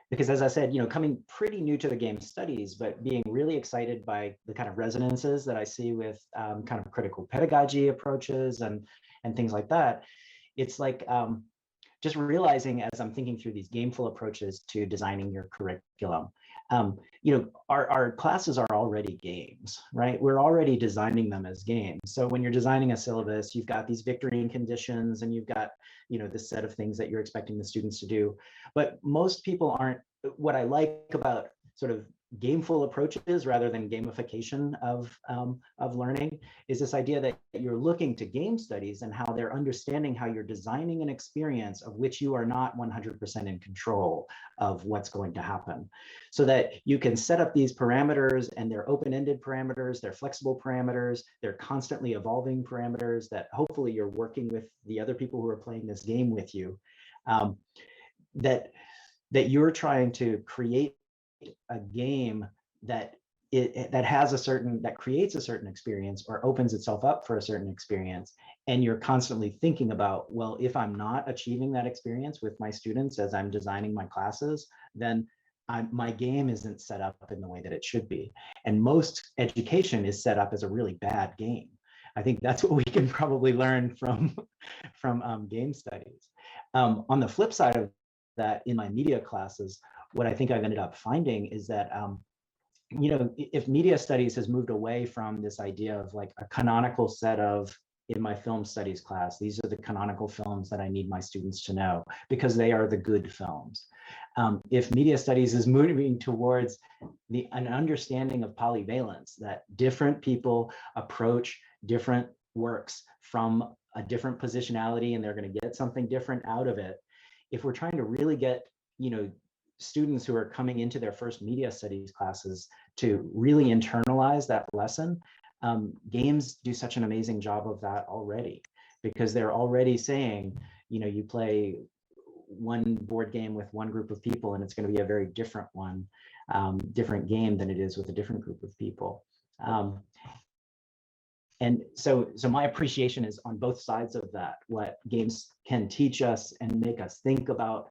because, as I said, you know, coming pretty new to the game studies, but being really excited by the kind of resonances that I see with kind of critical pedagogy approaches and things like that. It's like just realizing as I'm thinking through these gameful approaches to designing your curriculum, you know, our classes are already games, right? We're already designing them as games. So when you're designing a syllabus, you've got these Victorian conditions and you've got, you know, this set of things that you're expecting the students to do. But most people aren't. What I like about sort of gameful approaches rather than gamification of learning is this idea that you're looking to game studies and how they're understanding how you're designing an experience of which you are not 100% in control of what's going to happen, so that you can set up these parameters, and they're open-ended parameters, they're flexible parameters, they're constantly evolving parameters that hopefully you're working with the other people who are playing this game with you, that you're trying to create a game that has a certain, that creates a certain experience or opens itself up for a certain experience. And you're constantly thinking about, well, if I'm not achieving that experience with my students as I'm designing my classes, then my game isn't set up in the way that it should be. And most education is set up as a really bad game. I think that's what we can probably learn from game studies. On the flip side of that, in my media classes, what I think I've ended up finding is that, you know, if media studies has moved away from this idea of like a canonical set of, in my film studies class, these are the canonical films that I need my students to know because they are the good films. If media studies is moving towards an understanding of polyvalence, that different people approach different works from a different positionality and they're going to get something different out of it. If we're trying to really get, you know, students who are coming into their first media studies classes to really internalize that lesson, games do such an amazing job of that already, because they're already saying, you know, you play one board game with one group of people and it's going to be a very different one, different game than it is with a different group of people. And so my appreciation is on both sides of that, what games can teach us and make us think about.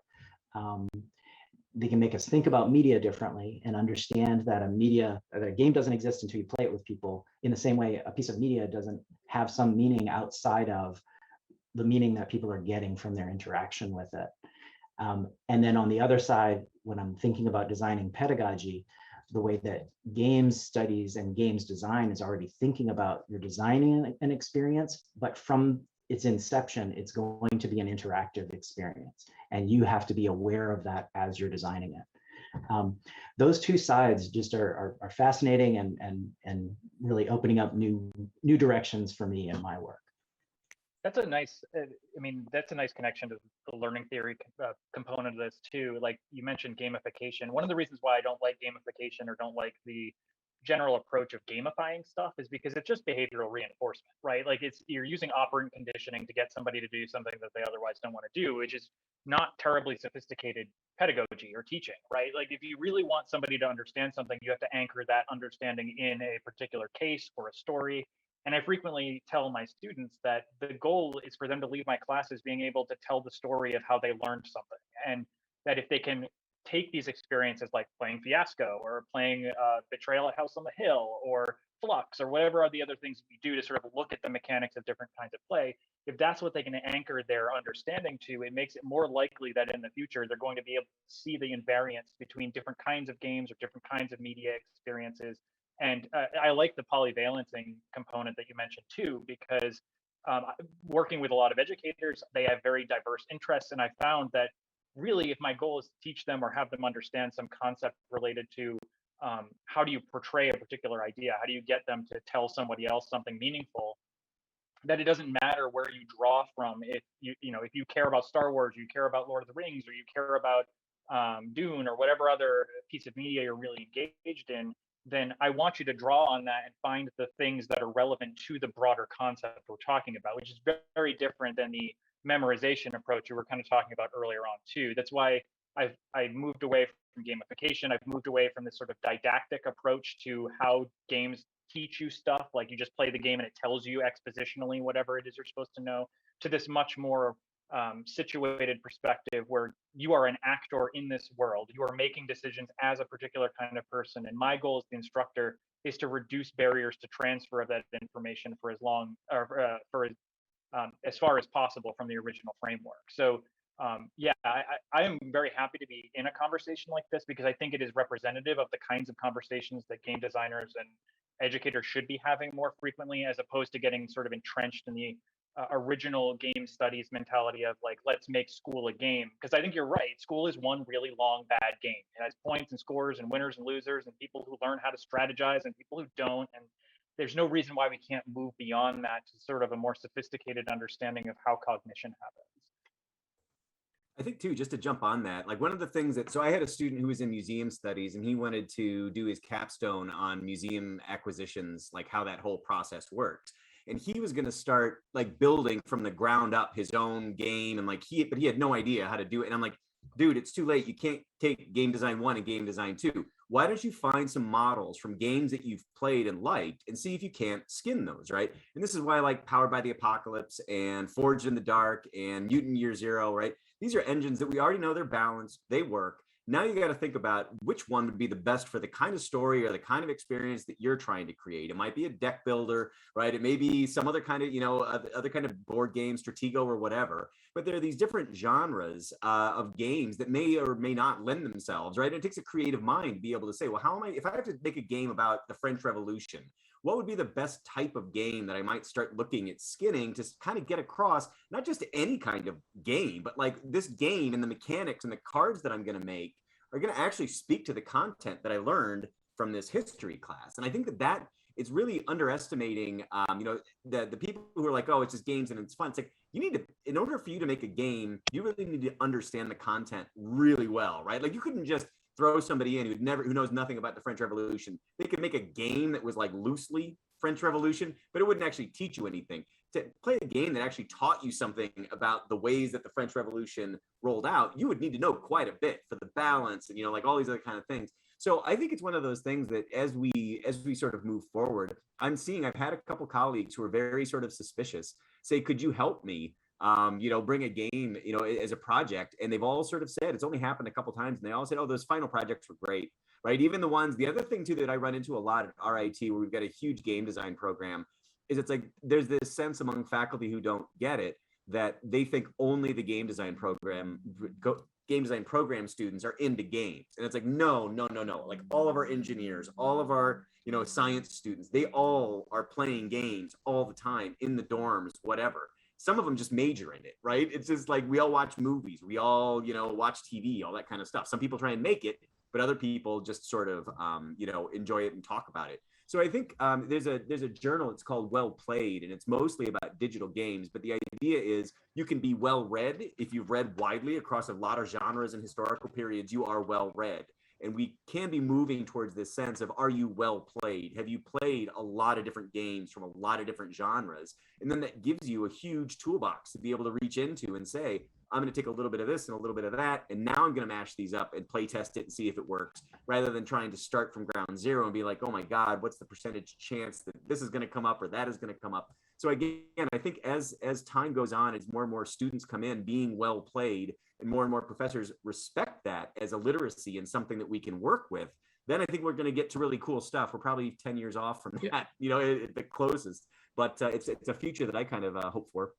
They can make us think about media differently and understand that a game doesn't exist until you play it with people, in the same way a piece of media doesn't have some meaning outside of the meaning that people are getting from their interaction with it. And then on the other side, when I'm thinking about designing pedagogy, the way that games studies and games design is already thinking about you're designing an experience, but from its inception, it's going to be an interactive experience. And you have to be aware of that as you're designing it. Those two sides just are fascinating and really opening up new directions for me in my work. That's a nice, I mean, that's a nice connection to the learning theory component of this too. Like you mentioned gamification. One of the reasons why I don't like gamification or don't like the general approach of gamifying stuff is because it's just behavioral reinforcement, right? Like you're using operant conditioning to get somebody to do something that they otherwise don't want to do, which is not terribly sophisticated pedagogy or teaching, right? Like if you really want somebody to understand something, you have to anchor that understanding in a particular case or a story. And I frequently tell my students that the goal is for them to leave my classes being able to tell the story of how they learned something. And that if they can take these experiences like playing Fiasco or playing Betrayal at House on the Hill or Flux or whatever are the other things we do to sort of look at the mechanics of different kinds of play, if that's what they can anchor their understanding to, it makes it more likely that in the future they're going to be able to see the invariance between different kinds of games or different kinds of media experiences. And I like the polyvalencing component that you mentioned too, because working with a lot of educators, they have very diverse interests. And I found that really, if my goal is to teach them or have them understand some concept related to how do you portray a particular idea, how do you get them to tell somebody else something meaningful, that it doesn't matter where you draw from. If if you care about Star Wars, or you care about Lord of the Rings, or you care about Dune, or whatever other piece of media you're really engaged in, then I want you to draw on that and find the things that are relevant to the broader concept we're talking about, which is very different than the memorization approach you were kind of talking about earlier on too. That's why I moved away from gamification. I've moved away from this sort of didactic approach to how games teach you stuff, like you just play the game and it tells you expositionally whatever it is you're supposed to know, to this much more situated perspective where you are an actor in this world. You are making decisions as a particular kind of person. And my goal as the instructor is to reduce barriers to transfer of that information for as long or as far as possible from the original framework. So yeah, I am very happy to be in a conversation like this because I think it is representative of the kinds of conversations that game designers and educators should be having more frequently, as opposed to getting sort of entrenched in the original game studies mentality of like, let's make school a game. Because I think you're right. School is one really long, bad game. It has points and scores and winners and losers and people who learn how to strategize and people who don't. And there's no reason why we can't move beyond that to sort of a more sophisticated understanding of how cognition happens. I think too, just to jump on that, like one of the things so I had a student who was in museum studies and he wanted to do his capstone on museum acquisitions, like how that whole process worked. And he was going to start like building from the ground up his own game. And like but he had no idea how to do it. And I'm like, dude, it's too late. You can't take game design 1 and game design 2. Why don't you find some models from games that you've played and liked and see if you can't skin those, right? And this is why I like Powered by the Apocalypse and Forged in the Dark and Mutant Year Zero, right? These are engines that we already know they're balanced, they work. Now you got to think about which one would be the best for the kind of story or the kind of experience that you're trying to create. It might be a deck builder, right? It may be some other kind of, other kind of board game, Stratego or whatever. But there are these different genres of games that may or may not lend themselves, right? And it takes a creative mind to be able to say, well, if I have to make a game about the French Revolution, what would be the best type of game that I might start looking at skinning to kind of get across, not just any kind of game, but like this game and the mechanics and the cards that I'm going to make are going to actually speak to the content that I learned from this history class. And I think that it's really underestimating, the people who are like, oh, it's just games and it's fun. It's like, you need to in order for you to make a game, you really need to understand the content really well, right? Like you couldn't just throw somebody in who knows nothing about the French Revolution. They could make a game that was like loosely French Revolution, but it wouldn't actually teach you anything. To play a game that actually taught you something about the ways that the French Revolution rolled out, you would need to know quite a bit for the balance and, you know, like all these other kind of things. So I think it's one of those things that as we sort of move forward, I've had a couple colleagues who are very sort of suspicious say, could you help me, bring a game, as a project? And they've all sort of said, it's only happened a couple times, and they all said, oh, those final projects were great, right? Even the other thing too that I run into a lot at RIT, where we've got a huge game design program, is it's like there's this sense among faculty who don't get it that they think only the game design program students are into games. And it's like, no. Like all of our engineers, all of our, science students, they all are playing games all the time in the dorms, whatever. Some of them just major in it, right? It's just like we all watch movies, we all, watch TV, all that kind of stuff. Some people try and make it, but other people just sort of, enjoy it and talk about it. So I think there's a journal, it's called Well Played, and it's mostly about digital games. But the idea is you can be well read. If you've read widely across a lot of genres and historical periods, you are well read. And we can be moving towards this sense of, are you well played? Have you played a lot of different games from a lot of different genres? And then that gives you a huge toolbox to be able to reach into and say, I'm going to take a little bit of this and a little bit of that, and now I'm going to mash these up and play test it and see if it works, rather than trying to start from ground zero and be like, oh my God, what's the percentage chance that this is going to come up or that is going to come up? So again, I think as time goes on, as more and more students come in being well played, and more professors respect that as a literacy and something that we can work with, then I think we're going to get to really cool stuff. We're probably 10 years off from that, at the closest, but it's a future that I kind of hope for.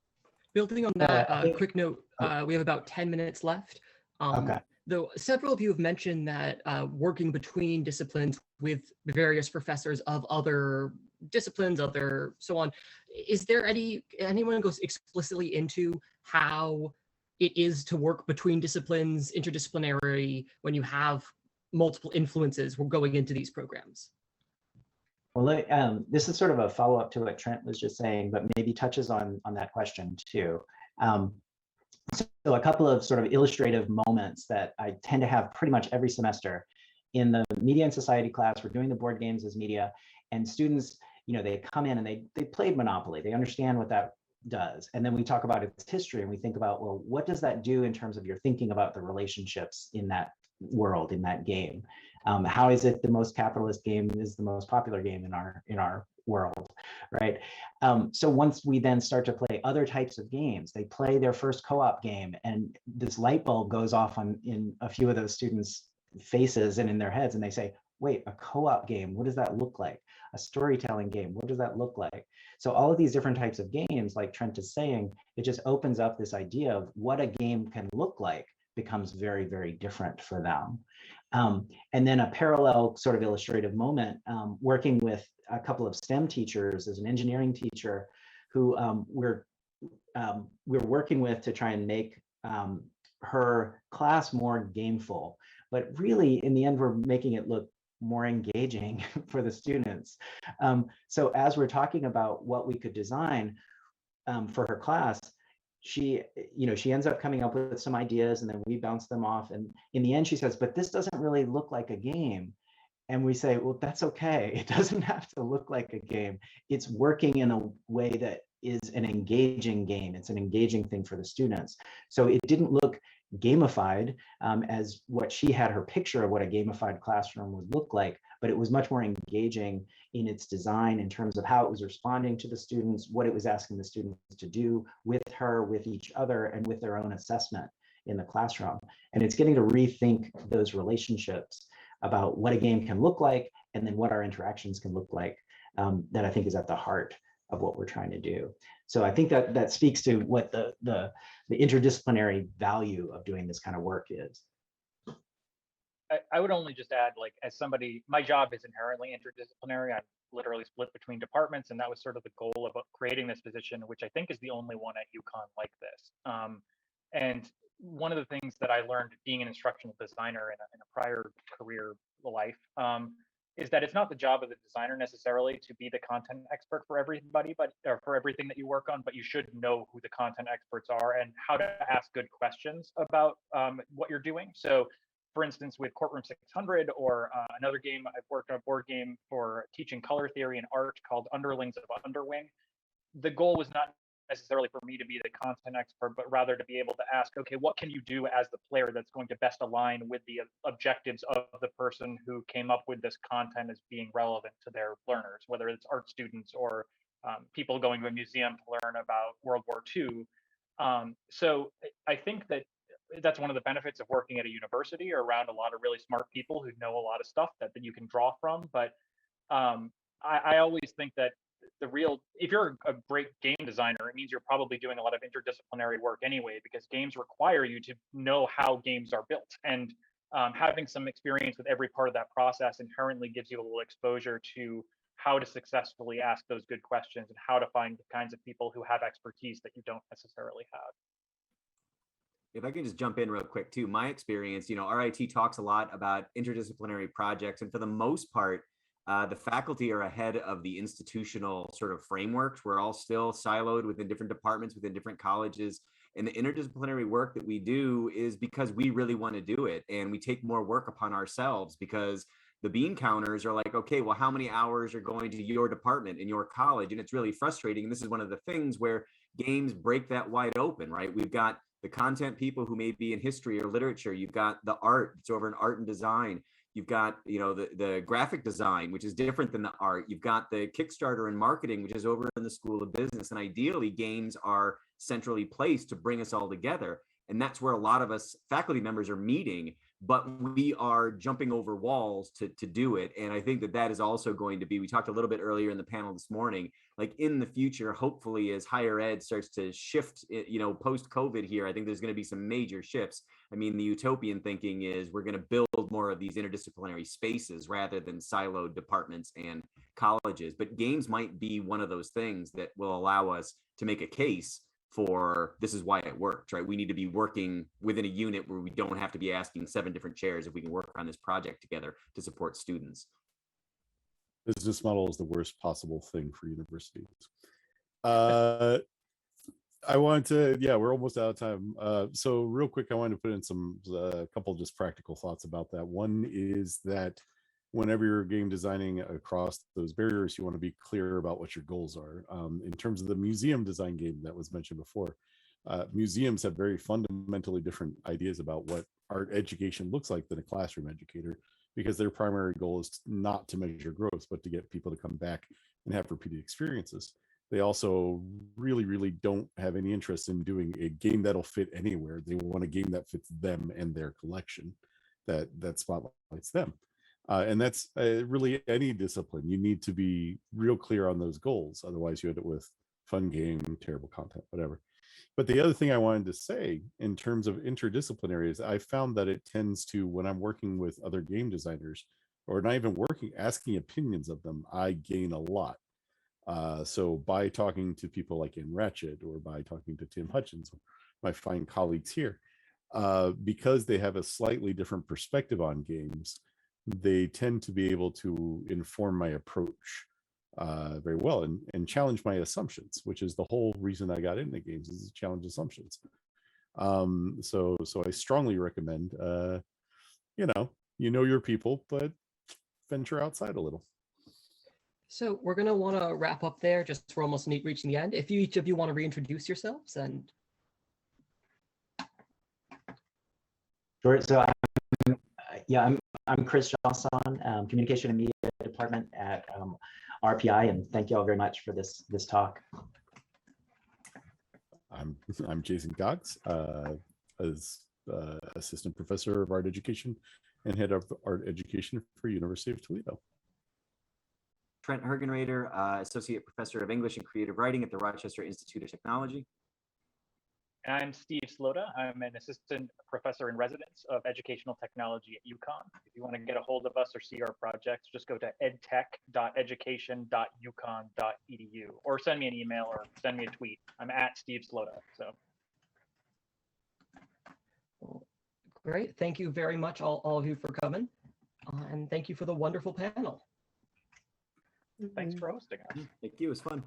Building on that, quick note, we have about 10 minutes left. Okay. Though several of you have mentioned that working between disciplines with various professors of other disciplines, other so on, is there anyone goes explicitly into how it is to work between disciplines, interdisciplinary, when you have multiple influences going into these programs? Well, this is sort of a follow-up to what Trent was just saying, but maybe touches on that question too. So a couple of sort of illustrative moments that I tend to have pretty much every semester. In the media and society class, we're doing the board games as media, and students, they come in and they played Monopoly. They understand what that does. And then we talk about its history, and we think about, well, what does that do in terms of your thinking about the relationships in that world, in that game? How is it the most capitalist game is the most popular game in our world, right? So once we then start to play other types of games, they play their first co-op game, and this light bulb goes off in a few of those students' faces and in their heads, and they say, wait, a co-op game, what does that look like? A storytelling game, what does that look like? So all of these different types of games, like Trent is saying, it just opens up this idea of what a game can look like becomes very, very different for them. And then a parallel sort of illustrative moment, working with a couple of STEM teachers as an engineering teacher who we're working with to try and make her class more gameful. But really, in the end, we're making it look more engaging for the students. So as we're talking about what we could design for her class, she ends up coming up with some ideas, and then we bounce them off. And in the end, she says, but this doesn't really look like a game. And we say, well, that's okay. It doesn't have to look like a game. It's working in a way that is an engaging game. It's an engaging thing for the students. So it didn't look gamified as what she had her picture of what a gamified classroom would look like, but it was much more engaging in its design in terms of how it was responding to the students, what it was asking the students to do with her, with each other, and with their own assessment in the classroom. And it's getting to rethink those relationships about what a game can look like, and then what our interactions can look like, that I think is at the heart of what we're trying to do. So I think that speaks to what the interdisciplinary value of doing this kind of work is. I would only just add, like, as somebody, my job is inherently interdisciplinary. I'm literally split between departments, and that was sort of the goal of creating this position, which I think is the only one at UConn like this. And one of the things that I learned being an instructional designer in a prior career life is that it's not the job of the designer necessarily to be the content expert for everybody, or for everything that you work on, but you should know who the content experts are and how to ask good questions about what you're doing. So for instance, with Courtroom 600 or another game, I've worked on a board game for teaching color theory and art called Underlings of Underwing. The goal was not necessarily for me to be the content expert, but rather to be able to ask, okay, what can you do as the player that's going to best align with the objectives of the person who came up with this content as being relevant to their learners, whether it's art students or people going to a museum to learn about World War II. So I think that that's one of the benefits of working at a university or around a lot of really smart people who know a lot of stuff that you can draw from. But I always think that if you're a great game designer, it means you're probably doing a lot of interdisciplinary work anyway, because games require you to know how games are built. And having some experience with every part of that process inherently gives you a little exposure to how to successfully ask those good questions and how to find the kinds of people who have expertise that you don't necessarily have. If I can just jump in real quick too, my experience, RIT talks a lot about interdisciplinary projects, and for the most part, the faculty are ahead of the institutional sort of frameworks. We're all still siloed within different departments, within different colleges. And the interdisciplinary work that we do is because we really want to do it. And we take more work upon ourselves because the bean counters are like, okay, well, how many hours are going to your department in your college? And it's really frustrating. And this is one of the things where games break that wide open, right? We've got the content people who may be in history or literature. You've got the art, it's over in art and design. You've got, the graphic design, which is different than the art. You've got the Kickstarter and marketing, which is over in the School of Business. And ideally, games are centrally placed to bring us all together. And that's where a lot of us faculty members are meeting, but we are jumping over walls to do it. And I think that is also going to be, we talked a little bit earlier in the panel this morning, like in the future, hopefully as higher ed starts to shift, post-COVID here, I think there's going to be some major shifts. I mean, the utopian thinking is we're going to build more of these interdisciplinary spaces rather than siloed departments and colleges. But games might be one of those things that will allow us to make a case for this is why it works, right? We need to be working within a unit where we don't have to be asking 7 different chairs if we can work on this project together to support students. Business model is the worst possible thing for universities. I wanted to, we're almost out of time. So real quick, I wanted to put in a couple just practical thoughts about that. One is that whenever you're game designing across those barriers, you want to be clear about what your goals are. In terms of the museum design game that was mentioned before, museums have very fundamentally different ideas about what art education looks like than a classroom educator, because their primary goal is not to measure growth, but to get people to come back and have repeated experiences. They also really, really don't have any interest in doing a game that'll fit anywhere. They want a game that fits them and their collection, that spotlights them. And that's really any discipline. You need to be real clear on those goals. Otherwise, you end up with fun game, terrible content, whatever. But the other thing I wanted to say in terms of interdisciplinary is I found that it tends to, when I'm working with other game designers, or not even working, asking opinions of them, I gain a lot. So by talking to people like in Ratchet, or by talking to Tim Hutchins, my fine colleagues here, because they have a slightly different perspective on games, they tend to be able to inform my approach very well and challenge my assumptions, which is the whole reason I got into games, is to challenge assumptions. So I strongly recommend, you know your people, but venture outside a little. So we're going to want to wrap up there, just we're almost reaching the end. If each of you want to reintroduce yourselves. And Sure. So I'm Chris Jeansonne, Communication and Media Department at RPI, and thank you all very much for this talk. I'm Jason Cox, as Assistant Professor of Art Education and Head of Art Education for University of Toledo. Trent Hergenrader, Associate Professor of English and Creative Writing at the Rochester Institute of Technology. And I'm Steve Slota. I'm an Assistant Professor in Residence of Educational Technology at UConn. If you want to get a hold of us or see our projects, just go to edtech.education.uconn.edu or send me an email or send me a tweet. I'm at Steve Slota. So. Great. Thank you very much, all of you, for coming. And and thank you for the wonderful panel. Thanks for hosting us. Thank you. It was fun.